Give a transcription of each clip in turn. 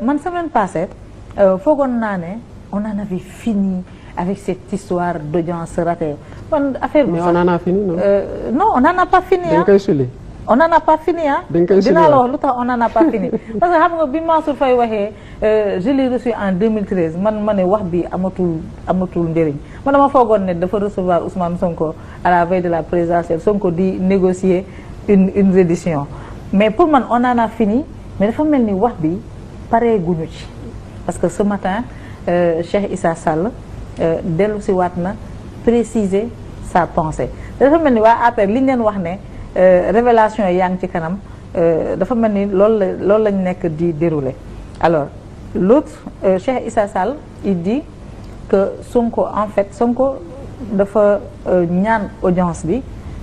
man semaine passée foogoon naa ne on en avait fini avec cette histoire d'audience ratée man affaire bi. mais on en a fini non. Non on en a pas fini dañ koy suli. on n'en a pas fini dinaa la wax lu tax on n'en a pas fini parce que xam nga bi Mansour Faye waxee je l'ai reçu en 2013 man ma ne wax bi amatul njëriñ man dama foogoon ne dafa recevoir Ousmane Sonko à la veille de la présidentielle Sonko di négocier une reddition mais pour man on en a fini mais dafa mel ni wax bi paree guñu ci parce que ce matin Cheikh Issa Sall dellu si waat na préciser sa pensée dafa mel ni waa APR li ñu leen wax ne révélation yaa ngi ci kanam dafa mel ni loolu lañ nekk di dérouler alors l'autre Cheikh Issa Sall il dit que Sonko en fait Sonko dafa ñaan audience bi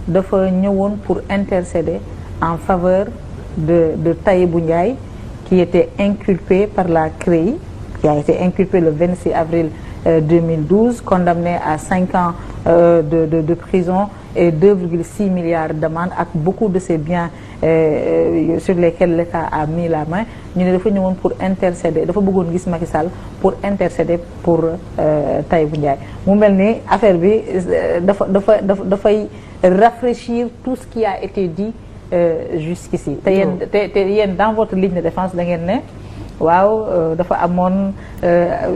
dafa ñëwoon pour intercéder en faveur de Tahibou Ndiaye qui était inculpé par la CREI qui a été inculpé le 26 avril 2012 condamné à 5 ans de prison et 2,6 milliards d'amende ak beaucoup de ces biens sur lesquels l'État a mis la main ñu ne dafa ñëwoon pour intercéder dafa bëggoon gis Macky Sall pour intercéder pour Tahibou Ndiaye mu mel ni affaire bi dafay rafraîchir tout ce qui a été dit jusqu'ici te yéen dans votre ligne de défense da ngeen ne waaw dafa amoon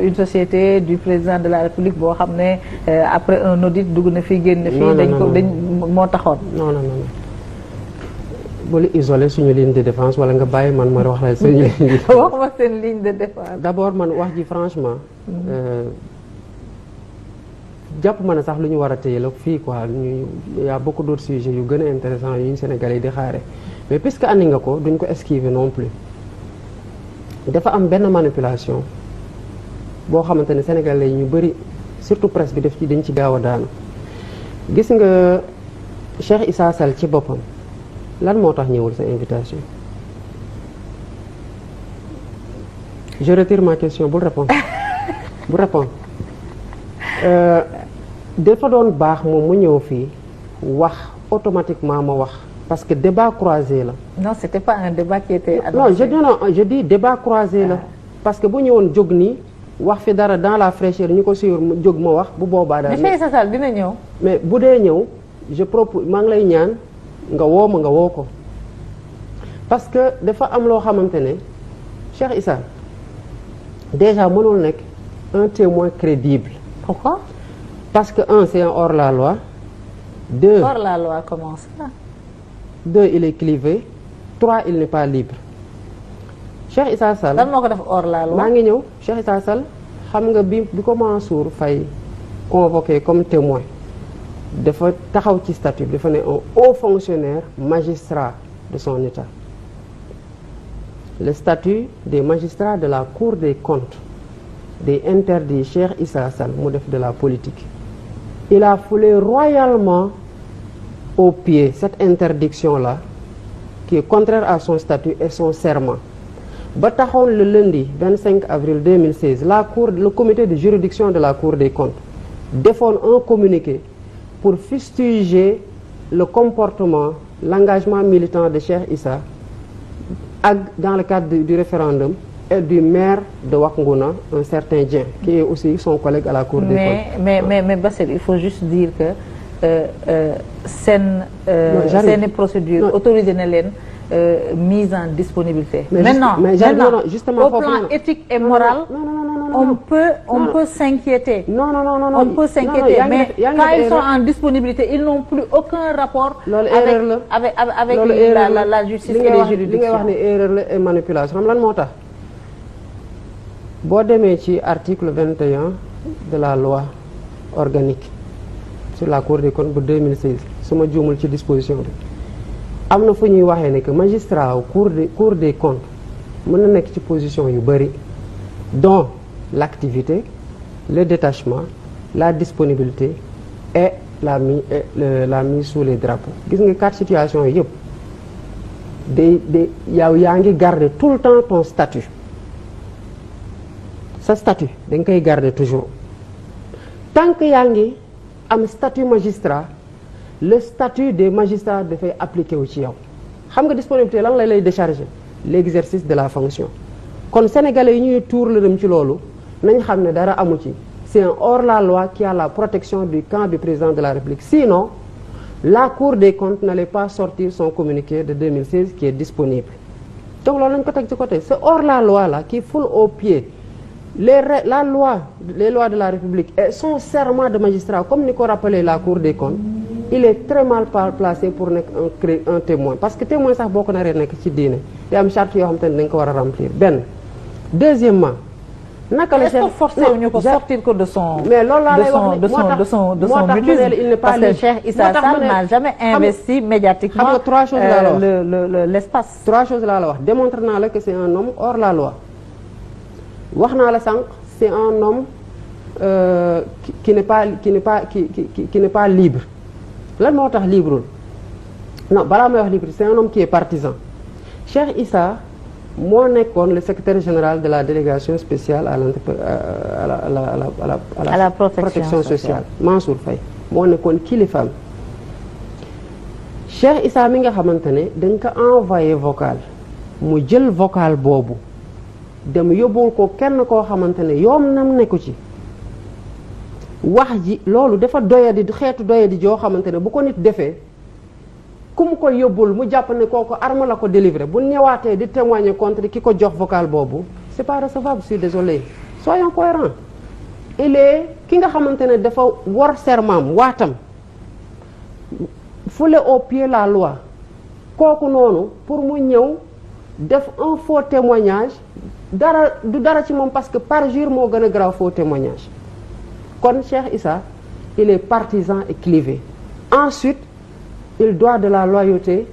une société du président de la République boo xam ne après un audit dugg na fii génn fii dañ moo taxoon non bul isolé suñu ligne de défense wala nga bàyyi man ma wax la suñu ligne de défense wax ma seen ligne de défense d'abord man wax ji franchement jàpp ma ne sax lu ñu war a téye la fii quoi y a beaucoup d'autres sujets yu gën a intéressant yu ñu Sénégalais yi di xaare mais puisque andi nga ko duñ ko esquiver non plus dafa am benn manipulation boo xamante ne Sénégalais yi ñu bëri surtout presse bi dañ ci gaaw a daanu gis nga Cheikh Issa Sall ci boppam lan moo tax ñëwul sa invitation je retire ma question bul répondre dafa doon baax moom mu ñëw fii wax automatiquement ma wax parce que débat croisé la. non c'était pas un débat qui était annoncé. non je dis débat croisé la parce que bu ñëwoon jóg nii wax fi dara dans la fraîcheur ñu ko suivre mu jóg ma wax bu boobaa daal. mais Cheikh Issa Sall dina ñëw. mais bu dee ñëw je propose maa ngi lay ñaan nga woo ma nga woo ko parce que dafa am loo xamante ne Cheikh Issa déjà mënul nekk un témoin crédible. Pourquoi? Parce que un c'est un hors-la-loi. Deux hors-la-loi comment ça? Deux il est clivé. Trois il n'est pas libre. Cheikh Issa Sall lan moo ko def hors-la-loi. maa ngi ñëw Cheikh Issa Sall xam nga bi ko Mansour Faye convoqué comme témoin dafa taxaw ci statut dafa ne un haut fonctionnaire magistrat de son état. Le statut des magistrats de la Cour des comptes day interdit Cheikh Issa Sall mu def de la politique. Il a foulé royalement au pied cette interdiction-là qui est contraire à son statut et son serment. Ba taxoon le lundi 25 avril 2016 le comité de juridiction de la Cour des comptes defoon un communiqué pour fustiger le comportement, l'engagement militant de Cheikh Issa ak dans le cadre du référendum et du maire de Wack Ngouna, un certain Dieng, qui est aussi son collègue à la Cour des comptes. Mais Bassel, il faut juste dire que seeni procédure autorisé na leen mise en disponibilité. Maintenant, justement, au plan éthique et moral, on peut s'inquiéter. On peut s'inquiéter, mais quand ils sont en disponibilité, ils n'ont plus aucun rapport avec la justice et les juridictions. li ngay wax ne erreur la et manipulation xam lan moo tax boo demee ci article 21 de la loi organique sur la Cour des comptes bu 2016 su ma juumul ci disposition bi am na fu ñuy waxee ne que magistrat Cour des comptes mën na nekk ci position yu bëri dont l'activité, le détachement, la disponibilité et la mise sous les drapeaux. Gis nga 4 situations yëpp yow yaa ngi garder tout le temps ton statut. Sa statut da nga koy garder toujours. Tant que yaa ngi am statut magistrat, le statut des magistrats dafay appliquer wu ci yow. Xam nga disponibilité lan lay décharger? L'exercice de la fonction. kon sénégalais yi ñuy tuur lërëm ci loolu nañ xam ne dara amu ci. C'est un hors-la-loi qui a la protection du camp du président de la République. Sinon, la Cour des comptes n'allait pas sortir son communiqué de 2016 qui est disponible. Donc loolu lañ ko teg ci côté. Ce hors-la-loi là qui foule aux pieds les lois de la République et son serment de magistrat, comme ni ko rappelé la Cour des comptes, il est très mal placé pour nekk un témoin. Parce que témoin sax boo ko naree nekk ci diine day am charte yoo xam te ne dañ ko war a remplir benn. Deuxièmement, naka la est-ce que forcé ñu ko sortir ko de son mais loolu laa lay wax de son mutisme il n'est pas parce que Cheikh Issa Sall n'a jamais investi médiatiquement xam nga trois choses laa la wax l'espace. trois choses laa la wax démontre naa la que c'est un homme hors la loi wax naa la sànq c'est un homme qui n'est pas libre lan moo tax libreul non balaa may wax libre c'est un homme qui est partisan. Cheikh Issa moo nekkoon le secrétaire général de la délégation spéciale à la protection sociale Mansour Faye moo nekkoon kilifaam. Cheikh Issa mi nga xamante ne dañ ko envoyé vocal mu jël vocal boobu dem yóbbul ko kenn koo xamante ne yoom nam nekku ci wax ji loolu dafa doyadi xeetu doyadi joo xamante ne bu ko nit defee ku mu ko yóbbul mu jàpp ne kooku arme la ko délivré bu ñëwaatee di témoigner contre ki ko jox vocal boobu c'est pas recevable, je suis désolé. Soyons cohérents. ki nga xamante ne dafa war serment waatam foulé au pied la loi kooku noonu pour mu ñëw def un faux témoignage du dara ci moom parce que parjure moo gën a grave faux témoignage. Kon Cheikh Issa il est partisan et clivé. Ensuite il doit de la loyauté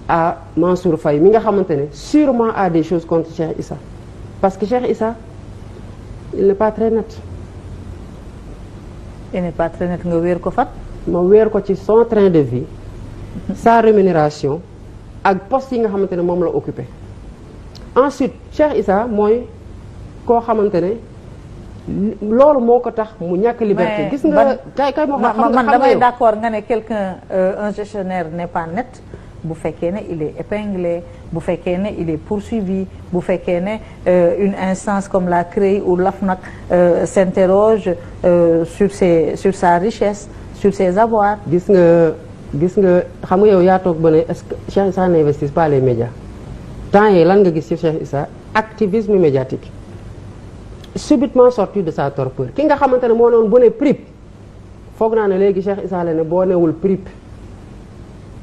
à Mansour Faye mi nga xamante ne sûrement a des choses contre Cheikh Issa parce que Cheikh Issa il n'est pas très net. Il n'est pas très net nga wéer ko fat ma wéer ko ci son train de vie sa rémunération ak poste yi nga xamante ne moom la occupé. Ensuite Cheikh Issa mooy koo xamante ne loolu moo ko tax mu ñàkk liberté. Gis nga kay moo xam man damay d'accord nga ne quelqu'un un gestionnaire n'est pas net bu fekkee ne il est épinglé bu fekkee ne il est poursuivi bu fekkee ne une instance comme la CREI ou l'AFNAC s'interroge sur sa richesse, sur ses avoirs. Gis nga xam nga yow yaa toog ba ne est-ce que Cheikh Issa n'investit pas les médias temps yi lan nga gis ci Cheikh Issa activisme médiatique subitement sorti de sa torpeur ki nga xamante ne moo noonu bu ne prip foog naa ne léegi Cheikh Issa la ne boo newul prip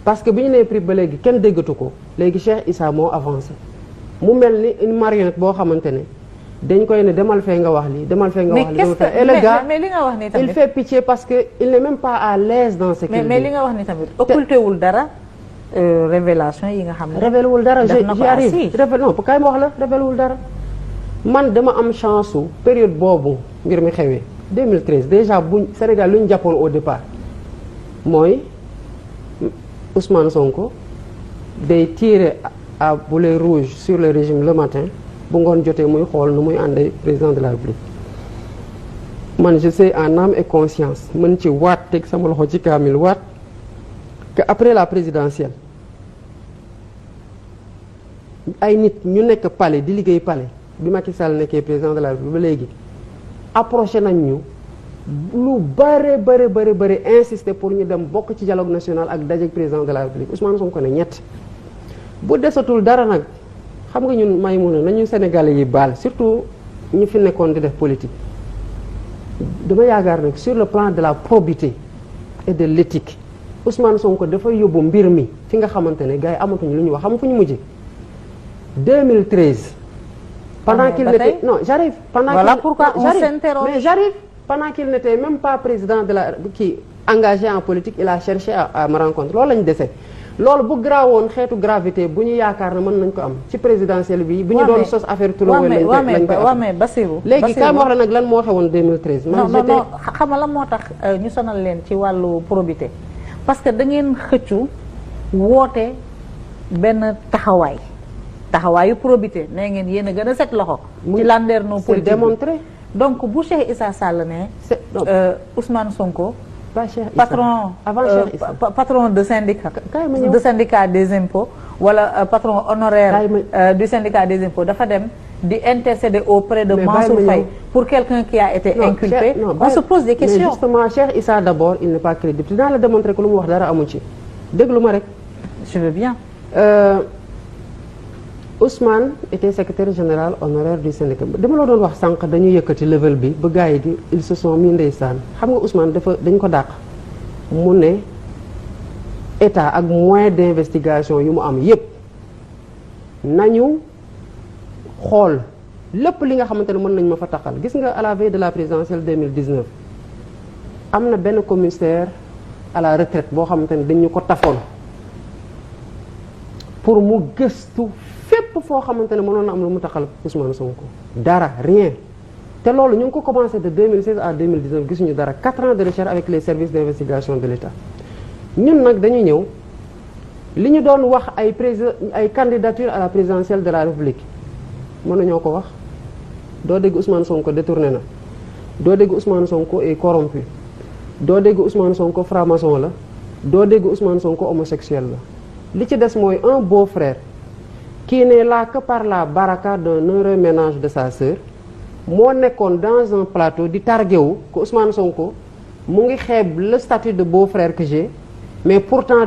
parce que bi ñu nee prip ba léegi kenn déggatu ko léegi Cheikh Issa moo avancé mu mel ni une marionnette boo xamante ne dañ koy ne demal fee nga wax lii demal fee nga wax lii et le gars mais li nga wax ni tamit il fait pitié parce que il n'est même pas à l'aise dans ce qu'il dit. Mais li nga wax ni tamit occulté wul dara révélation yi nga xam ne révélé wul dara j'y arrive non kay ma wax la révélé wul dara man dama am chance su période boobu mbir mi xewee 2013 déjà buñ Sénégal lu ñu jàppoon au départ mooy Ousmane Sonko day tirer à boulet rouge sur le régime le matin bu ngoon jotee muy xool nu muy àndee président de la République man je sais en âme et conscience mën ci waat teg sama loxo ci kaamil waat que après la présidentielle ay nit ñu nekk palais di liggéey palais bi Macky Sall nekkee président de la République ba léegi approché nañ ñu lu bëri insister pour ñu dem bokk ci dialogue national ak dajeek président de la République Ousmane Sonko ne ñett bu desatul dara nag xam nga ñun may mun a nañu Sénégalais yi baal surtout ñu fi nekkoon di def politique dama yaakaar nag sur le plan de la probité et de l'éthique Ousmane Sonko dafa yóbbu mbir mi fi nga xamante ne gars yi amatuñu lu ñu wax xam fu ñu mujjee 2013 pendant qu'il n'était non j'arrive pendant voilà pourquoi on s'interroge mais j'arrive pendant qu'il n'était même pas président de la qui engagé en politique il a cherché à me rencontrer loolu lañu dese loolu bu graawoon xeetu gravité bu ñu yaakaar ne mën nañ ko am ci présidentielle bi bu ñu doon sos affaire Touré lañ ko mais Bassirou léegi kaay ma wax la nag lan moo xewoon 2013 non xam nga lan moo tax ñu sonal leen ci wàllu probité parce que da ngeen xëccu woote benn taxawaayu probité nee ngeen yéen a gën a set loxo ci landerneau politique démontré donc bu Cheikh Issa Sall ne Ousmane Sonko patron de syndicat des impôts wala patron honoraire du syndicat des impôts dafa dem di intercéder auprès de Mansour Faye pour quelqu'un qui a été inculpé. On se pose des questions. Mais justement Cheikh Issa d'abord il n'est pas crédible dinaa la démontrer que lu mu wax dara amu ci déglu ma rek. Je veux bien. Ousmane était secrétaire général honoraire du syndicat dama la doon wax sànq dañu yëkkati level bi ba gars yi di ils se sont mis ndeysaan xam nga Ousmane dañ ko dàq mu ne état ak moyen d'investigation yu mu am yépp nañu xool lépp li nga xamante ne mën nañ ma fa taxal gis nga à la veille de la présidentielle 2019 am na benn commissaire à la retraite boo xamante ne dañu ko tafoon pour mu gëstu fépp foo xamante ne mënoon na am lu mu taxal Ousmane Sonko dara rien te loolu ñu ngi ko commencé de 2016 à 2019 gisuñu dara 4 ans de recherche avec les services d'investigation de l'État ñun nag dañu ñëw li ñu doon wax ay candidature à la présidentielle de la République mënuñoo ko wax doo dégg Ousmane Sonko détourné na doo dégg Ousmane Sonko est corrompu doo dégg Ousmane Sonko franc-maçon la doo dégg Ousmane Sonko homosexuel la li ci des mooy un beau-frère qui n'est là que par la baraka d'un heureux ménage de sa sœur moo nekkoon dans un plateau di targué que Ousmane Sonko mu ngi xeeb le statut de beau-frère que j'ai mais pourtant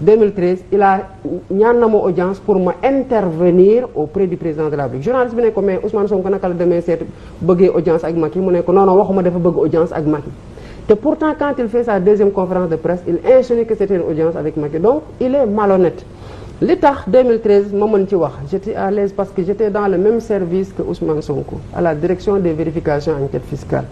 2013 il a ñaan na ma audience pour ma intervenir auprès du président de la République journaliste bi ne ko mais Ousmane Sonko naka la demee seet bëggee audience ak Macky mu ne ko non waxuma dafa bëgg audience ak Macky te pourtant quand il fait sa deuxième conférence de presse il insinue que c'était une audience avec Macky donc il est malhonnête li tax 2013 ma mën ci wax j'étais à l'aise parce que j'étais dans le même service que Ousmane Sonko à la direction des vérifications enquête fiscale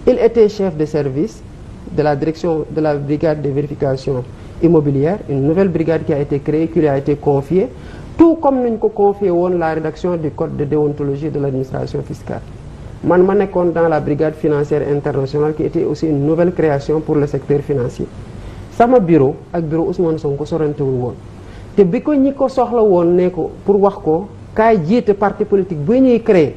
il était chef de service de la direction de la brigade des vérifications immobilières une nouvelle brigade qui a été créée qui lui a été confiée tout comme ni ñu ko confié woon la rédaction du code de déontologie de l'administration fiscale man ma nekkoon dans la brigade financière internationale qui était aussi une nouvelle création pour le secteur financier sama bureau ak bureau Ousmane Sonko sorantewul woon te bi ko ñi ko soxla woon ne ko pour wax ko kaay jiite parti politique bu ñuy créer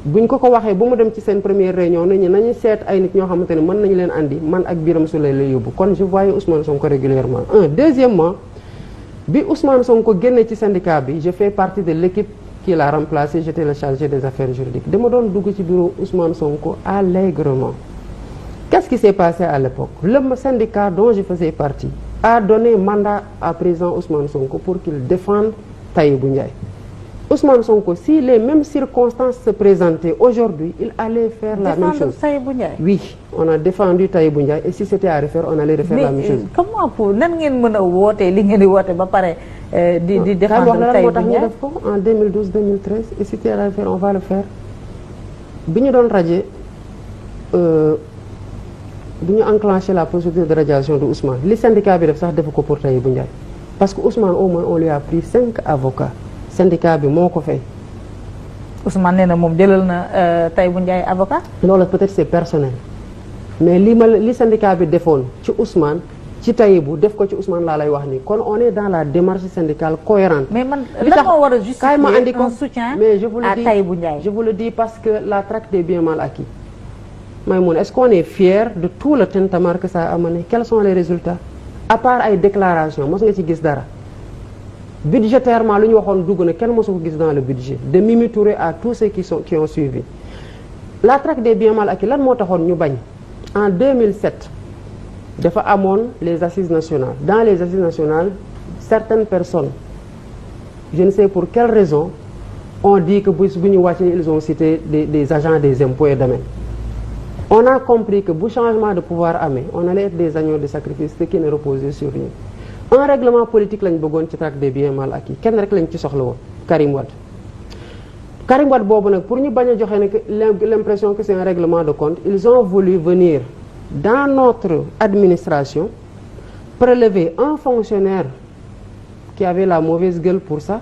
buñ ko waxee bu mu dem ci seen première réunion nit ñi nañu seet ay nit ñoo xamante ne mën nañu leen andi man ak Birame Souleye lay yóbbu kon je voyais Ousmane Sonko régulièrement deuxièmement bi Ousmane Sonko génne ci syndicat bi je fais partie de l'équipe qui l'a remplacé j'étais le chargé des affaires juridiques dama doon dugg ci bureau Ousmane Sonko allègrement qu'est-ce qui s'est passé à l'époque le syndicat dont je faisais partie a donné mandat à président Ousmane Sonko pour qu'il défende Tahibou Ndiaye Ousmane Sonko si les mêmes circonstances se présentaient aujourd'hui il allait faire la même chose. Tahibou Ndiaye. Oui on a défendu Tahibou Ndiaye et si c'était à refaire on allait refaire la même chose. Mais comment pour nan ngeen mën a wootee li ngeen di woote ba pare di défendre Tahibou Ndiaye. moo tax ñu def ko en 2012 2013 et si c'était à refaire on va le faire bi ñu doon radier bi ñu enclenché la procédure de radiation de Ousmane li syndicat bi def sax defu ko pour Tahibou Ndiaye parce que Ousmane au moins on lui a pris 5 avocats. syndicat bi moo ko fay. Ousmane nee na moom jëlal na Tahibou Ndiaye avocat. loolu peut-être c'est personnel mais li syndicat bi defoon ci Ousmane ci Tahibou def ko ci Ousmane laa lay wax ni kon on est dans la démarche syndicale cohérente. mais man lan moo war a justifier un soutien mais je vous le à dis Tahibou Ndiaye. je vous le dis parce que la traque des biens mal acquis Maïmouna est-ce qu'on est fier de tout le tintamarre que ça a amené quels sont les résultats à part ay déclarations mos nga ci gis dara. budgétairement lu ñu waxoon dugg na kenn mosu ko gis dans le budget de Mimi Touré à tous ceux qui ont suivi la traque des biens mal acquis lan moo taxoon ñu bañ en 2007 dafa amoon les assises nationales dans les assises nationales certaines personnes je ne sais pour quelle raison on dit que bu ñu wàccee ils ont cité des agents des impôts et domaines on a compris que bu changement de pouvoir amee on allait être des agneaux de sacrifice ce qui ne reposait sur rien un règlement politique lañ bëggoon ci traque des biens mal acquis kenn rek lañ ci soxla woon Karim Wade boobu nag pour ñu bañ a joxe ne l'impression que c'est un règlement de compte ils ont voulu venir dans notre administration prélever un fonctionnaire qui avait la mauvaise gueule pour ça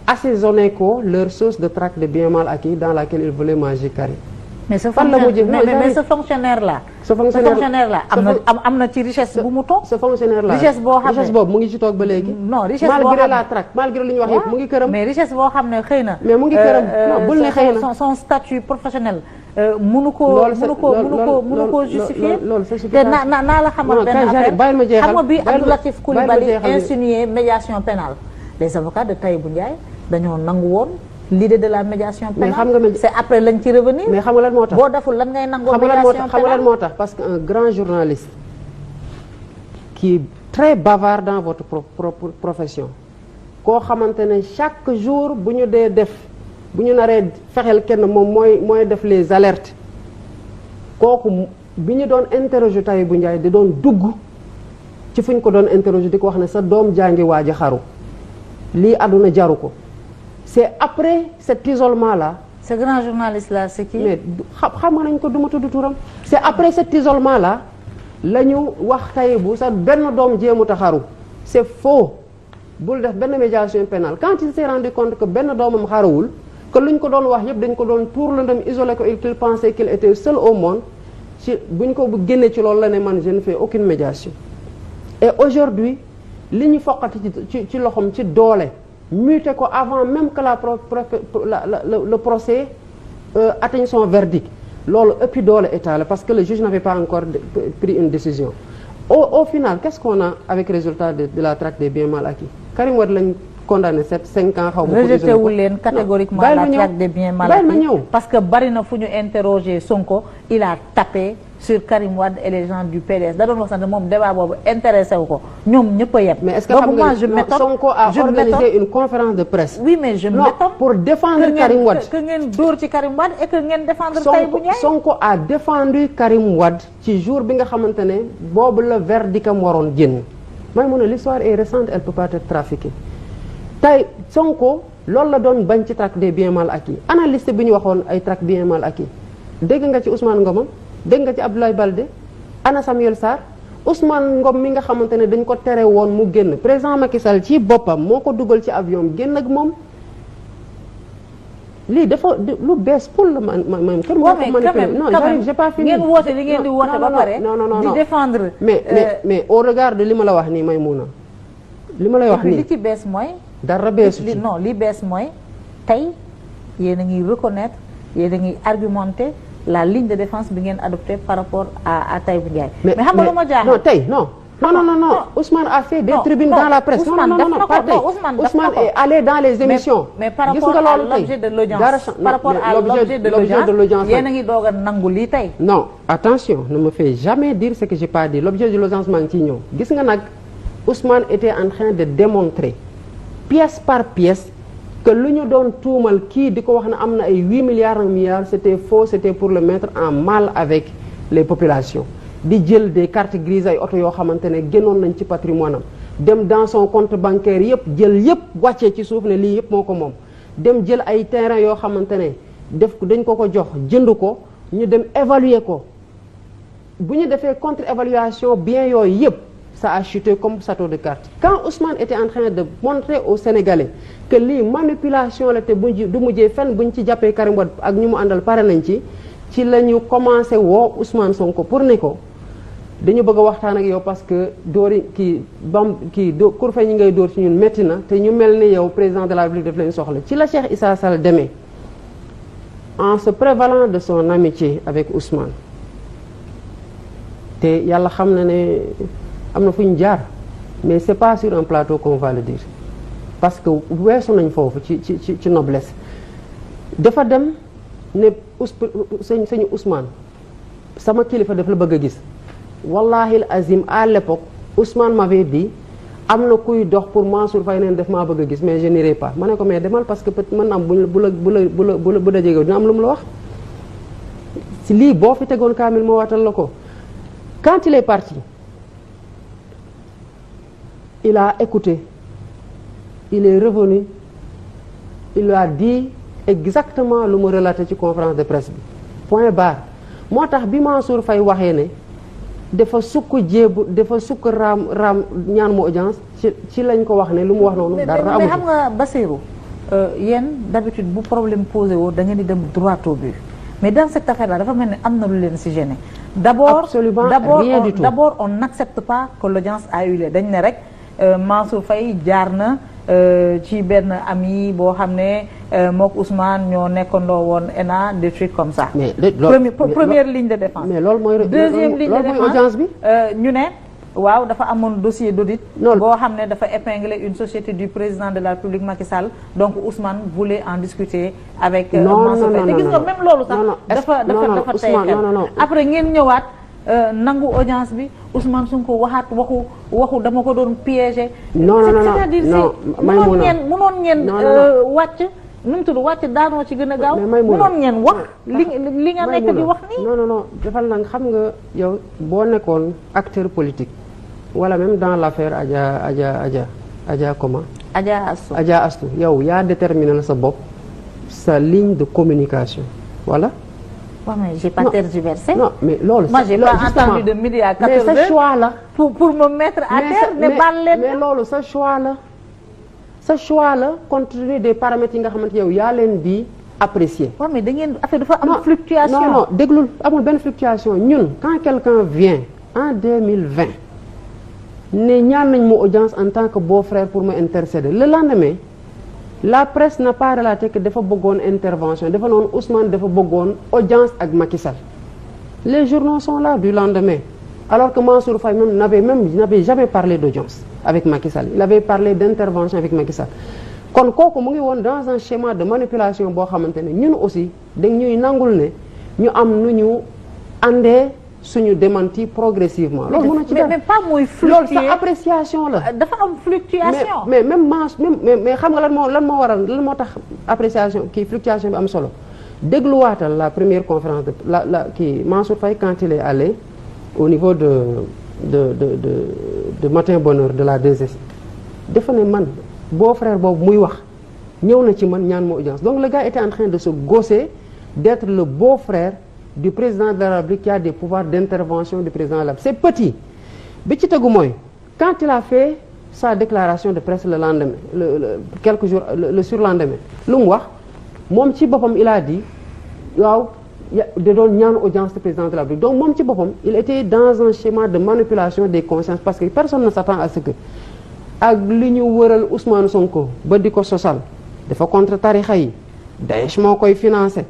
assaisonner ko leur sauce de traque des biens mal acquis dans laquelle ils voulaient manger Karim. mais ce fonctionnaire là. am na ci richesse bu mu toog. ce fonctionnaire là richesse boo xam ne richesse boobu mu ngi ci toog ba léegi. non richesse boo xam ne malgré la traque malgré li ñu wax yëpp mu ngi këram. mais richesse boo xam ne xëy na. mais mu ngi këram non bul ne xëy na son statut professionnel. mënu ko justifier. loolu c'est te naa la xamal benn affaire bàyyil ma jeexal xam nga bi Abdou Latif Coulibaly insinué médiation pénale les avocats de Tahibou Ndiaye dañoo nangu woon l'idée de la médiation pénale. mais xam nga c'est après lañ ci revenir. mais xam nga lan moo tax boo deful lan ngay nangoo médiation pénale. xam nga lan moo tax parce que un grand journaliste qui est très bavard dans votre profession koo xamante ne chaque jour bu ñu dee def bu ñu naree fexeel kenn moom mooy def les alertes kooku bi ñu doon interroger Tahibou Ndiaye di doon dugg ci fu ñu ko doon interroger di ko wax ne sa doom jàngi waaj a xaru lii àdduna jaru ko c'est après cet isolement là. ce grand journaliste là c'est qui. mais xam nga nañ ko duma tudd turam. c'est après cet isolement là la ñu wax Tahibou sa benn doom jéemut a xaru c'est faux bul def benn médiation pénale quand il s'est rendu compte que benn doomam xaruwul que lu ñu ko doon wax yëpp dañ ko doon pour la dem isolé ko il pensait qu'il était seul au monde ci bu ñu ko génnee ci loolu la ne man je ne fais aucune médiation et aujourd'hui li ñu foqati ci loxoom ci doole muté ko avant même que le procès atteigne son verdict loolu ëppi doole état la parce que le juge n'avait pas encore pris une décision au final qu'est-ce qu'on a avec résultat de la traque des biens mal acquis Karim Wade lañ condamné 5 ans xaw ma. rejeté wu leen catégoriquement la traque des biens mal acquis parce que bari na fu ñu interroger Sonko il a tapé sur Karim Wade et les gens du PDS da doon wax sax ne moom débat boobu intéressé wu ko ñoom ñëpp a yem. mais est-ce que xam nga Sonko a organisé une conférence de presse. oui mais je m'étonne pour défendre Karim Wade que ngeen dóor ci Karim Wade et que ngeen défendre Tahibou Ndiaye. Sonko a défendu Karim Wade ci jour bi nga xamante ne boobu la verdict am waroon génn may mun a l'histoire est récente elle peut pas être trafiquée tey Sonko loolu la doon bañ ci traque des biens mal acquis analyste bi ñu waxoon ay traque biens mal acquis dégg nga ci Ousmane Ngom dégg nga ci Abdoulaye Baldé ana Samuel Sarr Ousmane Ngom mi nga xamante ne dañ ko tere woon mu génn président Macky Sall ci boppam moo ko dugal ci avion génn ak moom lii dafa lu bees pour la man kër moo ko manipulé non j'ai pas fini ngeen woote li ngeen di woote ba pare non di défendre mais au regard de li ma la wax nii Maïmouna li ma lay wax nii li ci bees mooy dara beesu ci non li bees mooy tey yéen a ngi reconnaître yéen a ngi argumenter la ligne de défense bi ngeen adopté par rapport à Tahibou Ndiaye. mais xam nga lu ma jaaxal non tey non Ousmane a fait des tribunes dans la presse. Ousmane non pas tey Ousmane est allé dans les émissions. mais par rapport à l'objet de l'audience par rapport à l'objet de l'audience yéen a ngi doog a nangu lii tey. non attention ne me fais jamais dire ce que j'ai pas dit l'objet de l'audience maa ngi ciy ñëw gis nga nag Ousmane était en train de démontrer pièce par pièce. que lu ñu doon tuumal kii di ko wax ne am na ay 8 milliards c'était faux c'était pour le mettre en mal avec les populations di jël des cartes grises ay oto yoo xamante ne génnoon nañ ci patrimoine am dem dans son compte bancaire yëpp jël yëpp wàccee ci suuf ne lii yëpp moo ko moom dem jël ay terrain yoo xamante ne dañ ko jox jënd ko ñu dem évaluer ko bu ñu defee contre évaluation bien yooyu yëpp ça a chuté comme château de cartes quand Ousmane était en train de montrer aux Sénégalais que lii manipulation la te du mujjee fenn buñ ci jàppee Karim Wade ak ñu mu àndal pare nañ ci la ñu commencé woo Ousmane Sonko pour ne ko dañu bëgg a waxtaan ak yow parce que dóori kurfe ñi ngay dóor ci ñun métti na te ñu mel ni yow président de la République daf leen soxla ci la Cheikh Issa Sall demee en se prévalant de son amitié avec Ousmane te yàlla xam na ne am na fu ñu jaar mais c'est pas sur un plateau qu'on va le dire parce que weesu nañ foofu ci noblesse dafa dem ne sëñ Ousmane sama kilifa daf la bëgg a gis wallahi azim à l'époque Ousmane m'avait dit am na kuy dox pour Mansour Faye neen def maa bëgg a gis mais je n'irai pas ma ne ko mais demal parce que peut mën na am bu la jege dina am lu mu la wax si lii boo fi tegoon kaamil moo watal la ko quand il est parti il a écouté il est revenu il lui a dit exactement lu mu relaté ci conférence de presse bi point barre moo tax bi Mansour Faye waxee ne dafa sukk raam ñaan mu audience ci lañ ko wax ne lu mu wax noonu dara amu mais xam nga Bassirou yéen d'habitude bu problème posé woo da ngeen di dem droit au but mais dans cette affaire là dafa mel ni am na lu leen si gêné d'abord on n'accepte pas que l'audience a eu lieu dañ ne rek Mansour Faye jaar na ci benn ami boo xam ne mook Ousmane ñoo nekkandoo woon ENA des trucs comme ça. mais première ligne de défense. mais loolu mooy deuxième ligne de défense audience bi. ñu ne waaw dafa amoon dossier d'audit boo xam ne dafa épingler une société du président de la République Macky Sall donc Ousmane voulait en discuter avec Mansour Faye te gis nga même loolu sax dafa tey xel après ngeen ñëwaat nangu audience bi Ousmane Sonko waxaat waxu dama ko doon piéger c'est-à-dire mënoon ngeen wàcc nu mu tudd wàcc daanoo ci gën a gaaw mënoon ngeen wax li nga nekk di wax nii non defal na xam nga yow boo nekkoon acteur politique wala même dans l'affaire Adja comment Adja Astou yow yaa déterminé la sa bopp sa ligne de communication voilà. waaw mais j'ai pas tergiversé. non mais loolu. moi j'ai pas entendu de midi à 14h mais sa choix la. pour me mettre à terre ne baal leen. mais loolu sa choix la. sa choix la compte tenu des paramètres yi nga xamante yow yaa leen di apprécier. waaw mais da ngeen affaire dafa am fluctuation. non déglul amul benn fluctuation ñun quand quelqu'un vient en 2020 ne ñaan nañ mu audience en tant que beau-frère pour me intercéder le lendemain la presse n'a pas relaté que dafa bëggoon intervention dafa noonu Ousmane dafa bëggoon audience ak Macky Sall. Les journaux sont là du lendemain alors que Mansour Faye n'avait jamais parlé d'audience avec Macky Sall il avait parlé d'intervention avec Macky Sall kon kooku mu ngi woon dans un schéma de manipulation boo xamante ne ñun aussi dañ ñuy nangul ne ñu am nu ñu àndee suñu démenti progressivement. loolu mën na ci mais pas mooy fluctuer loolu sa appréciation la. dafa am fluctuation. mais même mais xam nga lan moo waral lan moo tax appréciation kii fluctuation bi am solo dégluwaatal la première conférence kii Mansour Faye quand il est allé au niveau de Matin Bonheur de la 2S dafa ne man beau-frère boobu muy wax ñëw na ci man ñaan ma audience donc le gars était en train de se gausser d'être le beau-frère du président de la République qui a des pouvoirs d'intervention du président de la République c'est petit bi ci tegu mooy quand il a fait sa déclaration de presse le lendemain quelques jours le surlendemain lu mu wax moom ci boppam il a dit waaw da doon ñaan audience du président de la République donc moom ci boppam il était dans un schéma de manipulation des consciences parce que personne ne s'attend à ce que ak li ñu wëral Ousmane Sonko ba di ko sosal dafa contre tarixa yi Daesh moo koy financé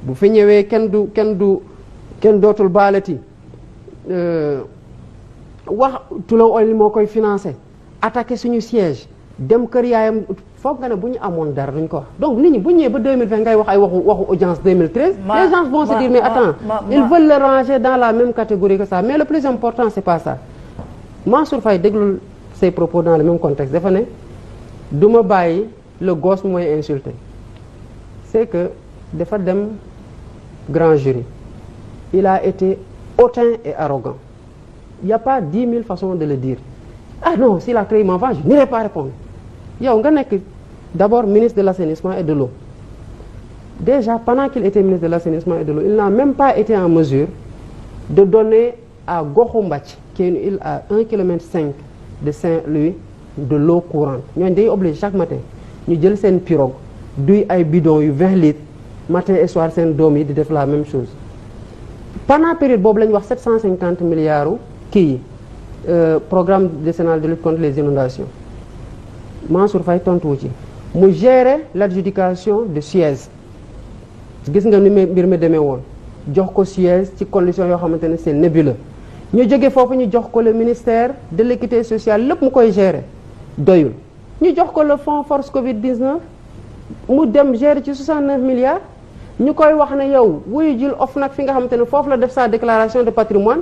bu fi ñëwee kenn dootul baalati wax Tullow Oil moo koy financé attaqué suñu siège dem kër yaayam foog nga ne bu ñu amoon dara duñ ko wax donc nit ñi bu ñëwee ba 2020 ngay wax ay waxu audience 2013 les gens vont se dire mais attends ils veulent le ranger dans la même catégorie que ça mais le plus important c'est pas ça Mansour Faye déglul ses propos dans le même contexte dafa ne du ma bàyyi le gosse mooy insulté c'est que dafa dem grand jury il a été hautain et arrogant il y a pas 10 000 façons de le dire ah non s'il a créé m'enfant je n'irai pas répondre yow nga nekk d'abord ministre de l'assainissement et de l'eau déjà pendant qu'il était ministre de l'assainissement et de l'eau il n'a même pas été en mesure de donner à Goxu Mbacc qui est une île à 1,5 km de Saint-Louis de l'eau courante ñooñu day obligé chaque matin ñu jël seen pirogue duy ay bidons yu 20 litres matin et soir seen doom yi di def la même chose pendant période boobu la ñu wax 750 milliards kii programme décennal de lutte contre les inondations Mansour Faye tontuwu ci mu gérer l'adjudication de Suez gis nga ni mbir mi demee woon jox ko Suez ci conditions yoo xamante ne c'est nébuleux ñu jóge foofu ñu jox ko le ministère de l'équité sociale lépp mu koy gérer doyul ñu jox ko le fonds force Covid-19 mu dem gérer ci 69 milliards ñu koy wax ne yow wuyu jil OFNAC fi nga xamante ne foofu la def sa déclaration de patrimoine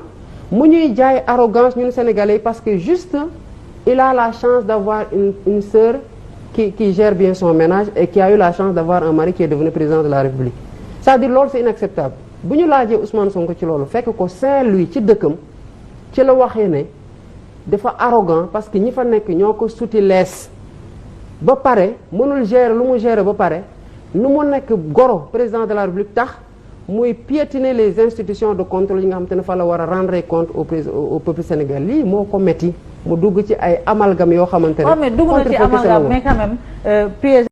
mu ñuy jaay arrogance ñun Sénégalais parce que juste il a la chance d'avoir une sœur qui gère bien son ménage et qui a eu la chance d'avoir un mari qui est devenu président de la République c'est-à-dire loolu c'est inacceptable bu ñu laajee Ousmane Sonko ci loolu fekk ko Saint-Louis ci dëkkam ci la waxee ne dafa arrogant parce que ñi fa nekk ñoo ko suti lees ba pare mënul gérer lu mu gérer ba pare nu mu nekk goro président de la République tax muy piétiner les institutions de contrôle yi nga xam te ne fa la war a rendre compte au peuple sénégalais lii moo ko metti mu dugg ci ay amalgame yoo xamante ne. mais dugg na ci amalgame mais quand même piège